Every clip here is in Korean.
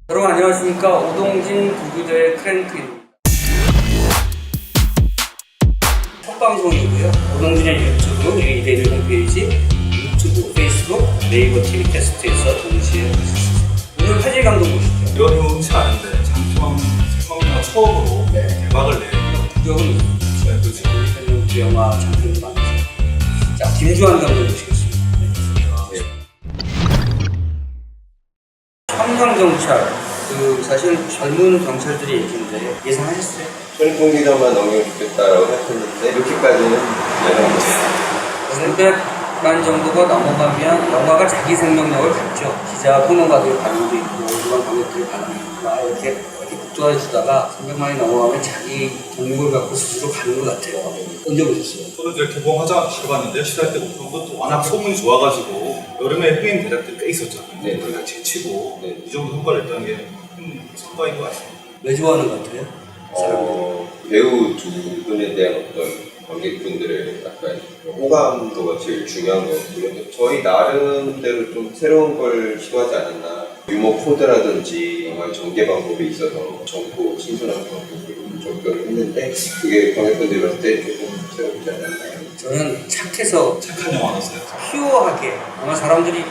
여러분 안녕하십니까. 오동진 구구대의 크랭크입니다. 첫 방송이고요. 오동진의 유튜브, 이데일 홈페이지, 유튜브, 페이스북, 네이버 TV 캐스트에서 동시에 오늘 화질 감독 모시죠. 이런 흔치 않은데 장편 생방송가 처음으로 대박을 내요. 구경은 네, 그렇죠. 그 영화 장편이 많아서. 자, 김주환 감독 모시겠습니다. 네. 청년경찰. 사실 젊은 경찰들이 얘기인데 예상하셨어요? 손익분기점만 넘기면 좋겠다라고 생각했는데 이렇게까지는 예상 못했어요. 500만 정도가 넘어가면 영화가 자기 생명력을 갖죠. 기자, 평론가들의 반응도 있고 일반 관객들의 반응도 있고 이렇게 국도화해 주다가 300만이 넘어가면 자기 동력을 갖고 스스로 가는 것 같아요. 언제 보셨어요? 저도 이제 개봉하자 바로 봤는데 시달 때 못 본 것도 워낙 소문이 좋아가지고 여름에 흥행 대작들이 꽤 있었잖아요. 네. 그걸 제치고 이 정도 성과를 냈다는 게 큰 성과인 것 같습니다. 왜 좋아하는 것 같아요? 배우 두 분에 대한 어떤 관객분들의 약간 호감도가 제일 중요한 것 같고요. 저희 나름대로 좀 새로운 걸 시도하지 않았나. 유머 코드라든지 영화의 전개 방법에 있어서 젊고 신선한 방법으로 접근을 했는데 그게 관객분들이 봤을 때 조금 새롭지 않았나. 저는 착해서 착한 영화였어요. 퓨어하게 아마 사람들이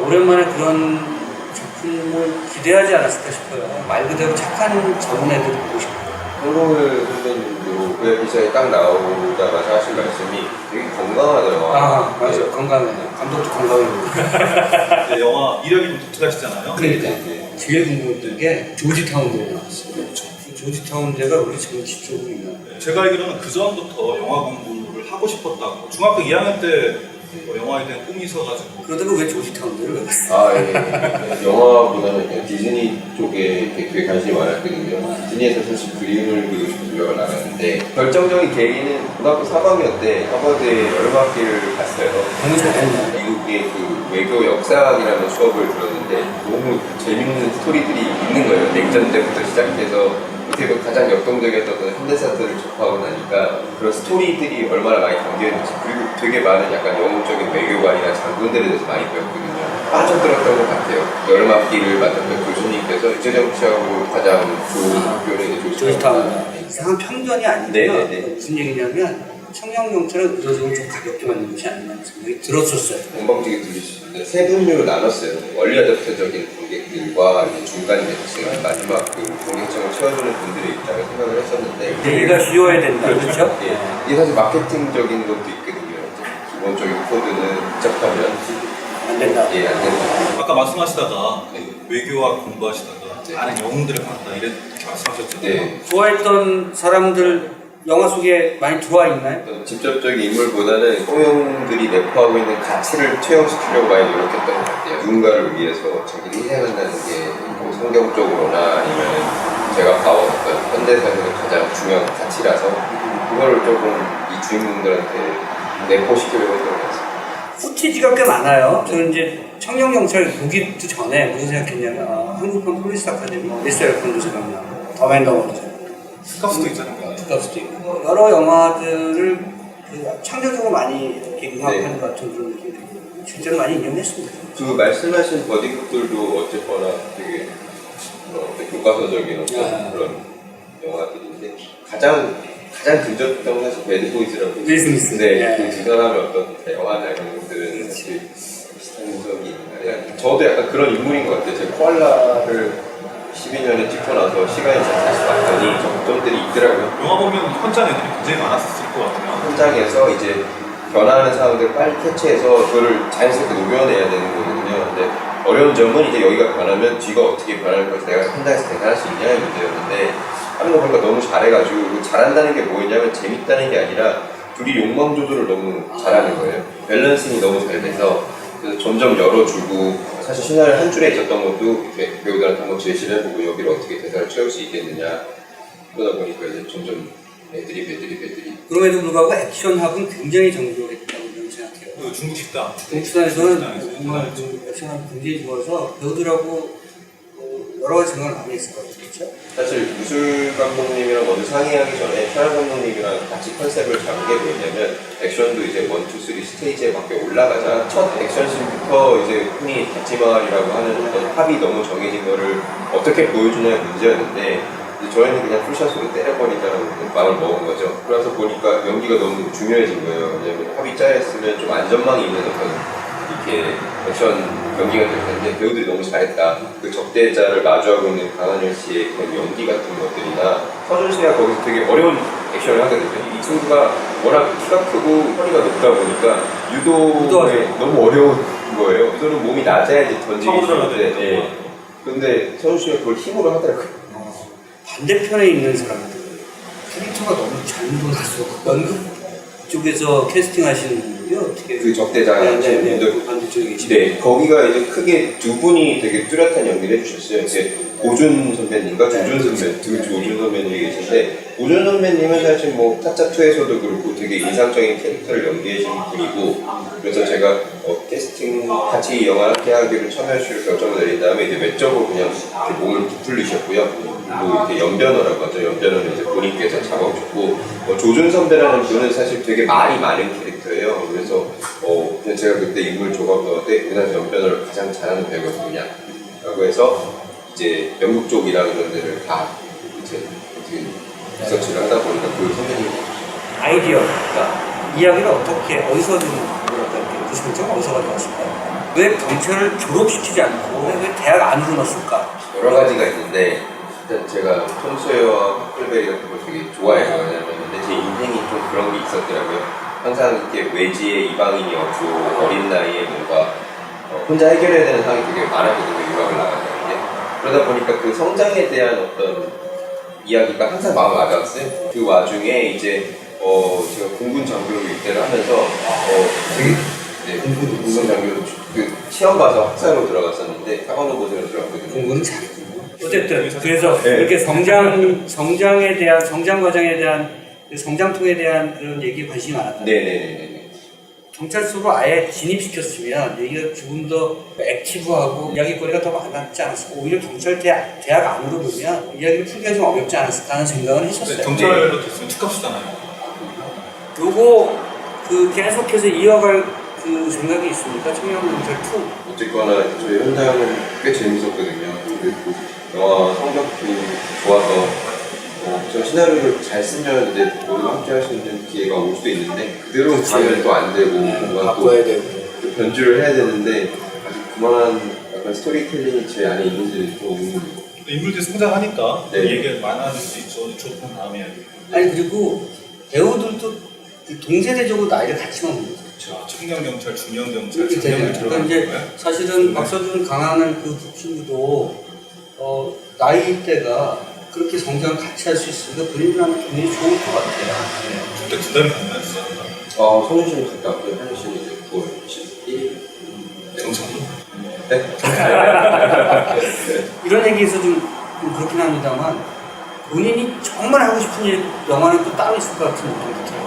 오랜만에 그런 작품을 기대하지 않았을까 싶어요. 말 그대로 착한 젊은 애들 보고 싶어요. 홍동을 선배님도 그 에피소드에 딱 나오자마자 하신 말씀이 되게 건강하더라고요. 아, 맞아요. 건강해. 감독도 건강해. 이제 영화 이력이 좀 독특하시잖아요. 그러니까 제일 궁금했던 게 조지 타운드가 나왔어요. 조지 타운드가 우리 정치 쪽으로 있나? 제가 알기로는 그 전부터 영화 공부를 하고 싶었다고 중학교 2학년 때 영화에 대한 꿈이 있어가지고 그러다가 왜 조지 타운드를 왜 갔어요? 영화보다는 그냥 디즈니 쪽에 되게 관심이 많았거든요. 디즈니에서 사실 그림을 그리고 싶은 유학을 나갔는데 결정적인 계기는 고등학교 3학년 때 하버드에 여름학기를 갔어요. 너무 잘했네. 미국의 그 외교 역사학이라는 수업을 들었는데 너무 재밌는 스토리들이 있는 거예요. 냉전 때부터 시작해서 어떻게 보면 가장 역동적이었던 현대사들을 접하고 나니까 그런 스토리들이 얼마나 많이 담겨있는지 그리고 되게 많은 약간 영웅적인 외교관이나 장군들에 대해서 많이 배웠거든요. 빠져들었던 것 같아요. 여름학기를 맡았던 교수님께서 국제정치하고 가장 좋은 학교는 조지 타운드. 이상한 편견이 아니고요. 네네네. 무슨 얘기냐면 청년경찰은 의도적으로 좀 가볍게 만든 것이 아닌가 생각이 들었었어요. 건방지게 들릴 수 있는데 세 분류로 나눴어요. 원리 어댑터적인 관객들과 중간 계층, 마지막 그 관객층을 채워주는 분들의 입장을 생각을 했었는데 얘기가 쉬워야 된다. 그렇죠? 예. 이게 사실 마케팅적인 것도 있거든요. 기본적인 코드는 복잡하면 안 된다. 예, 안 된다. 아까 말씀하시다가 네. 외교와 공부하시다가 네. 많은 영웅들을 봤다 이렇게 말씀하셨잖아요. 네. 좋아했던 사람들 영화 속에 많이 들어와 있나요? 어떤 직접적인 인물보다는 호용들이 내포하고 있는 가치를 투영시키려고 많이 노력했던 것 같아요. 누군가를 위해서 자기를 희생한다는 게뭐 성경적으로나 아니면 제가 봐왔던 현대사에서 가장 중요한 가치라서 그거를 조금 이 주인공들한테 내포시키려고 했던 것 같습니다. 후티지가 꽤 많아요. 저는 이제 청년경찰 보기도 전에 무슨 생각했냐면 한국판 폴리스 아카데미, 리셀 콘도 생각나고 더맨더머도 생각나고 스카프도 있잖아요. 스카프도 있고 여러 영화들을 창조적으로 많이 이렇게 융합하는 것 같은 그런 느낌이 들고 실제로 많이 인용했습니다. 그 말씀하신 버디북들도 어쨌거나 되게 교과서적인 어떤 그런 영화들인데 가장 근접했던 사실 배드보이즈라고 윌 스미스. 네, 그 두 사람의 어떤 영화나 이런 것들은 사실 비슷한 적이 있는데 저도 약간 그런 인물인 것 같아요. 제가 코알라를 12년에 찍고 나서 시간이 다시 봤더니 점들이 있더라고요. 영화 보면 현장 애들이 굉장히 많았을 것 같아요. 현장에서 이제 변화하는 상황들을 빨리 캐치해서 그거를 자연스럽게 녹여내야 되는 거거든요. 근데 어려운 점은 이제 여기가 변하면 뒤가 어떻게 변할 것이 내가 현장에서 대단할 수 있냐의 문제였는데 하는 거 보니까 너무 잘해가지고 잘한다는 게 뭐였냐면 재밌다는 게 아니라 둘이 욕망 조절을 너무 잘하는 거예요. 밸런싱이 너무 잘 돼서 그래서 점점 열어주고 사실 시나리오 한 줄에 있었던 것도 배우들한테 한번 제시를 해보고 여기를 어떻게 대사를 채울 수 있겠느냐 그러다 보니까 이제 점점 애드립 그럼에도 불구하고 액션합은 굉장히 정교했다고 저는 생각해요. 그 중국 식당. 중국식당에서는 정말 그 액션합이 굉장히 좋아서 배우들하고 여러 가지 생각을 많이 했을 것 같아요. 있죠. 사실 무술 감독님이랑 먼저 상의하기 전에 촬영 감독님이랑 같이 컨셉을 잡은 게 뭐였냐면 액션도 이제 1, 2, 3 스테이지에 밖에 올라가자 첫 액션씬부터 이제 흔히 다치마을이라고 하는 어떤 합이 너무 정해진 거를 어떻게 보여주냐의 문제였는데 저희는 그냥 풀샷으로 때려버리자라고 마음을 먹은 거죠. 그래서 보니까 연기가 너무 중요해진 거예요. 왜냐면 합이 짜였으면 좀 안전망이 있는 어떤 이렇게 액션 연기가 될 텐데 배우들이 너무 잘했다. 그 적대자를 마주하고 있는 강한열 씨의 그런 연기 같은 것들이나 서준 씨가 거기서 되게 어려운 액션을 하거든요. 이 친구가 워낙 키가 크고 허리가 높다 보니까 유도에 너무 어려운 거예요. 유도는 몸이 낮아야지 던지기 쉬운데 네. 근데 서준 씨가 그걸 힘으로 하더라고요. 반대편에 있는 사람들 캐릭터가 너무 잘 묻어나서 연극 쪽에서 캐스팅하시는 분이 어떻게 그 적대자 네, 반대쪽에 계시죠. 네, 거기가 이제 크게 두 분이 되게 뚜렷한 연기를 해주셨어요. 이제 고준 선배님과 조준 선배, 조준 선배님이 계신데 고준 선배님은 사실 뭐 타짜2에서도 그렇고 되게 인상적인 캐릭터를 연기해주신 분이고 그래서 제가 캐스팅 같이 영화 함께 하기로 참여하실 결정을 내린 다음에 이제 외적으로 그냥 이렇게 몸을 부풀리셨고요. 그리고 이렇게 연변호라고 하죠. 연변호는 이제 본인께서 잡아주고 조준 선배라는 분은 사실 되게 말이 많은 캐릭터예요. 그래서 그냥 제가 그때 인물 조각도 때 우리나라 연변호를 가장 잘하는 배우가 누구냐 라고 해서 이제 연극 쪽이랑 이런 데를 다 이제 리서치를 하다 보니까 그 선배님 아이디어가 이야기를 어떻게 어디서 좀 뭐랄까 이렇게 구성점 어디서 가져왔을까? 왜 경찰을 졸업시키지 않고 왜 대학 안으로 넣었을까? 여러 가지가 있는데 일단 제가 톰 소여와 콜베리 같은 걸 되게 좋아해요. 왜냐면 근데 제 인생이 좀 그런 게 있었더라고요. 항상 이렇게 외지에 이방인이 없고 어린 나이에 뭔가 혼자 해결해야 되는 상황이 되게 많았거든요. 유학을 나가는 게. 그러다 보니까 그 성장에 대한 어떤 이야기가 항상 마음에 와닿았어요. 그 와중에 이제 제가 공군 장교로 입대를 하면서 되게 공군 장교로 그 시험 봐서 학사로 들어갔었는데 사관호 보생으로 들어갔거든요. 공부는 잘했군요. 어쨌든 그래서 이렇게 성장에 대한 성장 과정에 대한 성장통에 대한 그런 얘기에 관심이 많았다. 네네네. 경찰서로 아예 진입시켰으면 얘기가 조금 더 액티브하고 이야기거리가 더 많았지 않았을까. 오히려 경찰 대학 안으로 보면 이야기를 풀기가 좀 어렵지 않았을까 하는 생각을 했었어요. 경찰로 됐으면 특갑수잖아요. 요거 계속해서 이어갈 그 생각이 있습니까? 청년경찰 2. 어쨌거나 저희 현장은 꽤 재밌었거든요. 그리고 영화 성적도 좋아서 저 시나리오를 잘 쓰면 이제 모두가 함께 할 수 있는 기회가 올 수도 있는데 그대로 가면 또 안 되고 뭔가 바꿔야 되고 또 변주를 해야 되는데 아직 그만한 약간 스토리텔링이 제 안에 있는지 좀 인물들이 성장하니까 네. 얘기가 많아질 수 있죠. 좋은 다음에 아니 그리고 배우들도 그 동세대적으로 나이를 같이 먹는 거죠. 그렇죠. 청년 경찰, 중년 경찰, 그렇게 장년을 되잖아요. 그러니까 이제 들어가는 사실은 박서준 강하늘 그 친구도 나이대가 그렇게 성장을 같이 할 수 있으니까 본인들한테 굉장히 좋을 것 같아요. 그때 두 달이 만났어요. 성윤 씨는 갔다 왔고요. 한현 씨는 이제 9월 11일 정상도? 네? 이런 얘기에서 좀 그렇긴 합니다만 본인이 정말 하고 싶은 영화는 또 따로 있을 것 같은 느낌이 들어요.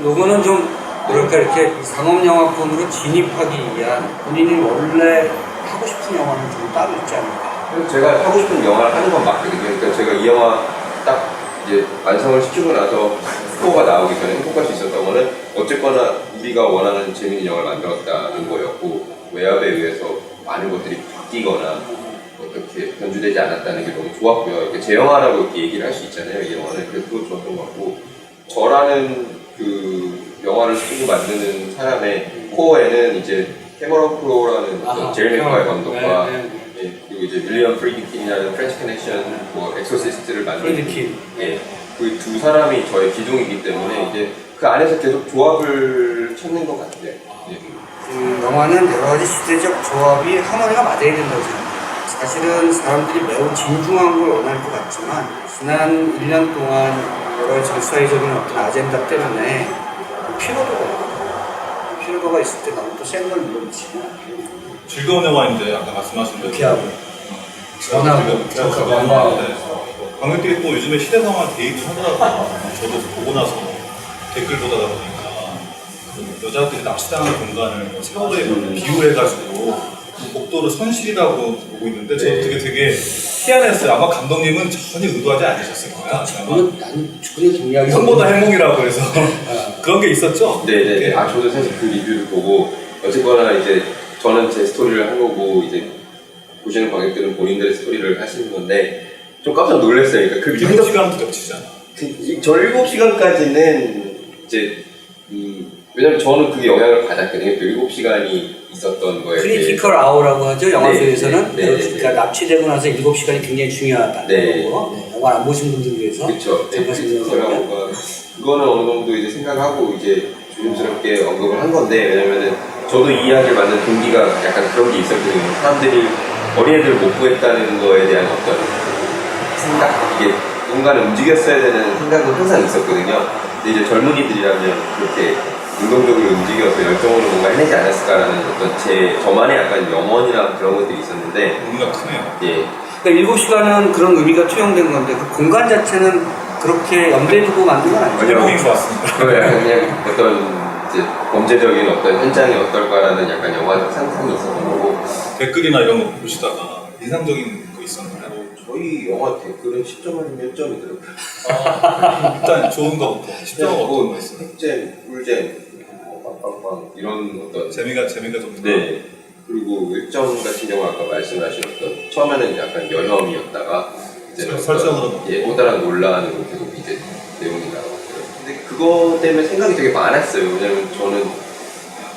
요거는 좀 뭐랄까 이렇게 상업영화권으로 진입하기 위한 본인이 원래 하고 싶은 영화는 좀 따로 있지 않을까. 그래서 제가 하고 싶은 영화를 하는 건 맞거든요. 그러니까 제가 이 영화 딱 이제 완성을 시키고 나서 스코어가 나오기 전에 행복할 수 있었던 거는 어쨌거나 우리가 원하는 재밌는 영화를 만들었다는 거였고 외압에 의해서 많은 것들이 바뀌거나 어떻게 변주되지 않았다는 게 너무 좋았고요. 이렇게 제 영화라고 이렇게 얘기를 할 수 있잖아요. 이 영화는. 그래서 그거 좋았던 것 같고 저라는 그 영화를 시키고 만드는 사람의 코어에는 이제 캐머런 크로우라는 제일 맥과의 감독과 그리고 이제 윌리엄 프리드킨이라는 프렌치 커넥션 엑소시스트를 만든 프리드킨. 그 두 사람이 저의 기종이기 때문에 이제 그 안에서 계속 조합을 찾는 것 같아요. 영화는 여러 가지 시대적 조합이 하모니가 맞아야 된다고 생각해요. 사실은 사람들이 매우 진중한 걸 원할 것 같지만 지난 1년 동안 여러 가지 정치사회적인 어떤 아젠다 때문에 피로도가 있을 때 너무 또 센 걸 물어붙이면 즐거운 영화인데 아까 말씀하신 대로 유쾌하고 원하고 관객들이 또 요즘에 시대 상황 대입을 하더라고요. 저도 보고 나서 댓글 보다가 보니까 여자들이 납치당하는 공간을 세월에 비유해가지고 복도를 선실이라고 보고 있는데 저도 되게 희한했어요. 아마 감독님은 전혀 의도하지 않으셨을 거야. 아마 저는 나는 전혀 동의하기 형보다 행복이라고 그래서 그런 게 있었죠? 네네네. 아 저도 사실 그 리뷰를 보고 어쨌거나 이제 저는 제 스토리를 한 거고 이제 보시는 관객들은 본인들의 스토리를 하시는 건데 좀 깜짝 놀랐어요. 그러니까 그 7시간도 겹치잖아. 저 7시간까지는 이제 왜냐면 저는 그게 영향을 받았거든요. 그 7시간이 있었던 거에 크리티컬 아워라고 하죠. 영화 네, 속에서는. 네, 네, 그러니까 네. 납치되고 나서 7시간이 굉장히 중요하다는 네. 거고. 네. 영화 안 보신 분들 위해서. 그렇죠. 그거는 어느 정도 이제 생각하고 이제 조심스럽게 언급을 한 건데 왜냐면은 저도 이 이야기를 만든 동기가 약간 그런 게 있었거든요. 사람들이 어린애들을 못 구했다는 거에 대한 어떤 생각, 이게 누군가는 움직였어야 되는 생각은 항상 있었거든요. 근데 이제 젊은이들이라면 그렇게 능동적으로 움직여서 열정으로 뭔가 해내지 않았을까라는 어떤 저만의 약간 염원이나 그런 것들이 있었는데 의미가 크네요. 예. 그러니까 7시간은 그런 의미가 투영된 건데 그 공간 자체는 그렇게 염두에 두고 만든 건 아니죠. 제목이 좋았습니다. 그거 약간 그냥 어떤 이제 범죄적인 어떤 현장이 어떨까라는 약간 영화적 상상이 있었던 거고 댓글이나 이런 거 보시다가 인상적인 거 있었나요? 저희 영화 댓글은 10점 아니면 1점이더라고요. 일단 좋은 거부터 10점 어떤 거 있어요? 핵잼, 꿀잼, 빵빵빵 이런 어떤 재미가 좀 네. 그리고 1점 같은 경우 아까 말씀하신 어떤 처음에는 약간 여혐이었다가 이제는 설정으로 예, 호다란 논란으로 계속 이제 내용이 나왔어요. 근데 그거 때문에 생각이 되게 많았어요. 왜냐면 저는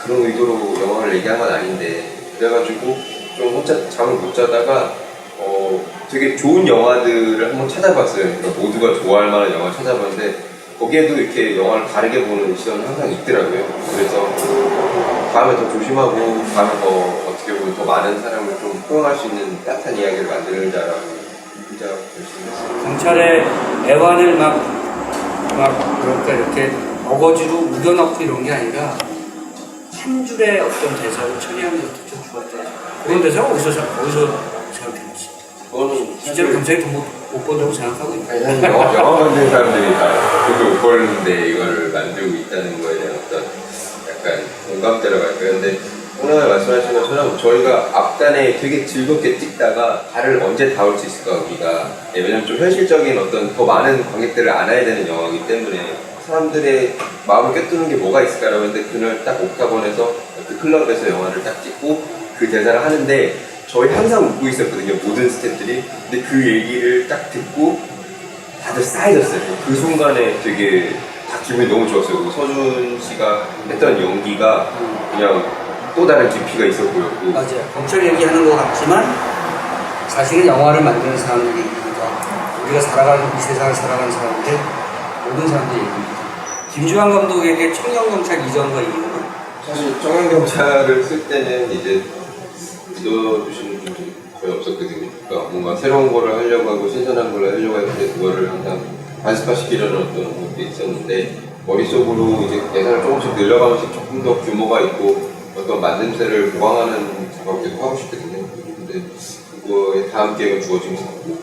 그런 의도로 영화를 얘기한 건 아닌데 그래가지고 좀 혼자 잠을 못 자다가 되게 좋은 영화들을 한번 찾아봤어요. 그러니까 모두가 좋아할 만한 영화를 찾아봤는데 거기에도 이렇게 영화를 다르게 보는 시선이 항상 있더라고요. 그래서 다음에 더 조심하고 다음에 더 어떻게 보면 더 많은 사람을 좀 포용할 수 있는 따뜻한 이야기를 만들자라고 진짜 열심히 했어요. 경찰의 애환을 막 그러니까 이렇게 어거지로 우겨넣고 이런 게 아니라 한 줄의 어떤 대사를 처리하는 것도 좀 좋았죠. 그런 대사가 어디서 생각했지? 그거는 실제로 경찰이 더 못 본다고 생각하고 있다. 아니, 사실 영화 만드는 사람들이 다 그걸 못 보는데 이걸 만들고 있다는 거에 대한 어떤 약간 공감대라고 할까요? 근데 오늘 말씀하신 것처럼 저희가 앞단에 되게 즐겁게 찍다가 발을 언제 닿을 수 있을까 우리가 왜냐면 좀 현실적인 어떤 더 많은 관객들을 안아야 되는 영화이기 때문에 사람들의 마음을 꿰뚫는 게 뭐가 있을까라고 했는데 그날 딱 옥타곤에서 그 클럽에서 영화를 딱 찍고 그 대사를 하는데 저희 항상 웃고 있었거든요, 모든 스태프들이. 근데 그 얘기를 딱 듣고 다들 싸해졌어요. 그 순간에 되게 다 기분이 너무 좋았어요. 그리고 서준 씨가 했던 연기가 그냥 또 다른 깊이가 있어 보였고. 맞아요. 경찰 얘기하는 것 같지만 사실은 영화를 만드는 사람들이 얘기입니다. 우리가 살아가는 이 세상을 살아가는 사람들 모든 사람들이 얘기입니다. 김주환 감독에게 청년경찰 이전과 이후는 사실 청년경찰을 쓸 때는 이제 믿어주시는 분들이 거의 없었거든요. 그러니까 뭔가 새로운 거를 하려고 하고 신선한 걸 하려고 했는데 그거를 항상 반습화시키려는 어떤 것도 있었는데 머릿속으로 이제 예산을 조금씩 늘려가면서 조금 더 규모가 있고 어떤 만듦새를 보강하는 작업을 계속 하고 싶거든요. 근데 그거에 다음 계획은 주어진 것 같고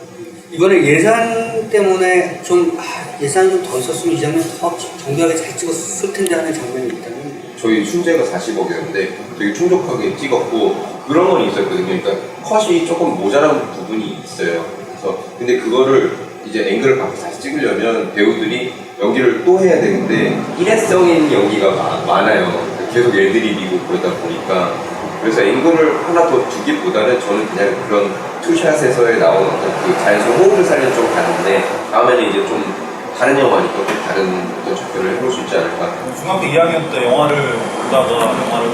이번에 예산 때문에 좀 예산 좀 더 있었으면 이 장면 더 정교하게 잘 찍었을 텐데 하는 장면이 있다면 저희 순재가 40억이었는데 되게 충족하게 찍었고 그런 건 있었거든요. 그러니까 컷이 조금 모자란 부분이 있어요. 그래서 근데 그거를 이제 앵글을 바꿔서 다시 찍으려면 배우들이 연기를 또 해야 되는데 일회성인 연기가 많아요. 계속 애드립이고 그러다 보니까 그래서 앵글을 하나 더 두기보다는 저는 그냥 그런 투샷에서의 나온 어떤 그 자연스러운 호흡을 살리는 쪽으로 갔는데 다음에는 이제 좀 다른 영화니까 좀 다른 어떤 접근을 해볼 수 있지 않을까. 중학교 2학년 때 영화를 보다가 영화를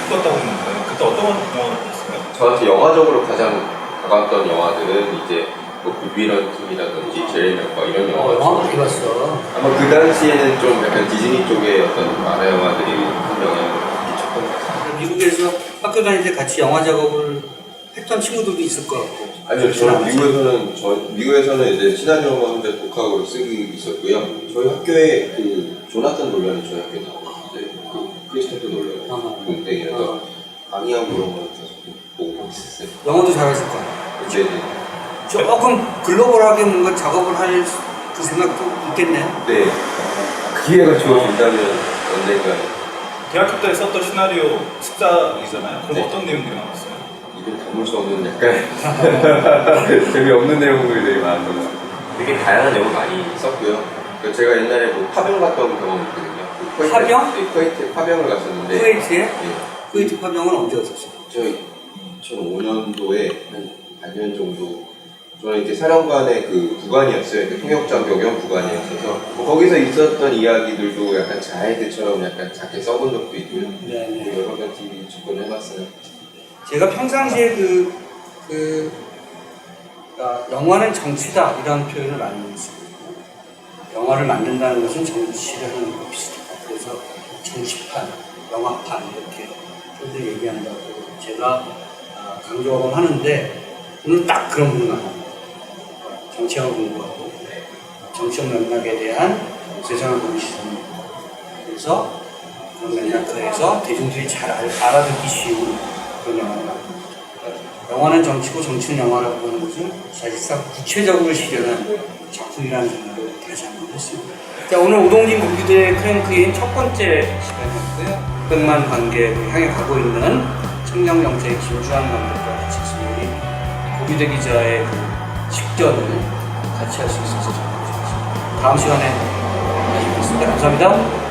찍었다고 했는데 그때 어떤 영화를 봤어요? 저한테 영화적으로 가장 다가왔던 영화들은 이제 뭐 굿위런팀이라든지 제레미과 이런 영화죠. 많이 봤어. 아마 그 당시에는 좀 약간 디즈니 쪽의 어떤 만화 영화들이 큰 영향을 끼쳤던 것 같아요. 미국에서 학교 다닐 때 같이 영화 작업을 했던 친구들도 있을 것 같고. 아니요, 저는 미국에서는 이제 시나리오만 혼자 독학으로 쓰고 있었고요. 저희 학교에 그 조나탄 놀란이 저희 학교에 나왔는데 그 크리스토퍼 놀란 동생이라서 강의하고 그런 거는 계속 보고 있었어요. 영어도 잘하실 거야. 이제 조금 글로벌하게 뭔가 작업을 할 그 생각도 있겠네요. 네 기회가 주어진다면 언젠가 대학교 때 썼던 시나리오 14이잖아요. 그럼 네. 어떤 내용들이 나왔어요? 입에 담을 수 없는 약간 재미없는 내용들이 많았던 것 같아요. 되게 다양한 내용 많이 썼고요. 제가 옛날에 뭐 파병 갔던 경험이 있거든요. 그 쿠웨이트, 파병? 네, 쿠웨이트 파병을 갔었는데 쿠웨이트에? 예, 쿠웨이트 파병은 언제 갔었어요? 저 2005년도에 한 반년 정도 저는 이제 사령관의 그 부관이었어요. 그 통역장 격연 부관이었어서 뭐 거기서 있었던 이야기들도 약간 자해들처럼 약간 작게 써본 적도 있고요. 네, 네. 뭐 여러 가지 접근을 해봤어요. 제가 평상시에 영화는 정치다 이런 표현을 많이 했습니다. 영화를 만든다는 것은 정치를 하는 것 비슷하다. 그래서 정치판, 영화판 이렇게 표현을 얘기한다고 제가 강조하곤 하는데 오늘 딱 그런 분을 만납니다. 정치학을 공부하고 정치적 맥락에 대한 세상을 보는 시선입니다. 그래서 그런 맥락에서 대중들이 잘 알아듣기 쉬운 그런 영화를 만듭니다. 영화는 정치고 정치는 영화라고 보는 것은 사실상 구체적으로 실현한 작품이라는 생각을 다시 한번 했습니다. 자, 오늘 오동진 무기들의 크랭크인 첫 번째 시간이었고요. 600만 관객을 향해 가고 있는 청년경제의 김주환 감독과 같이 우리 고비대 기자의 그 식전을 같이 할 수 있어서 정말 좋습니다. 다음 시간에 다시 뵙겠습니다. 감사합니다.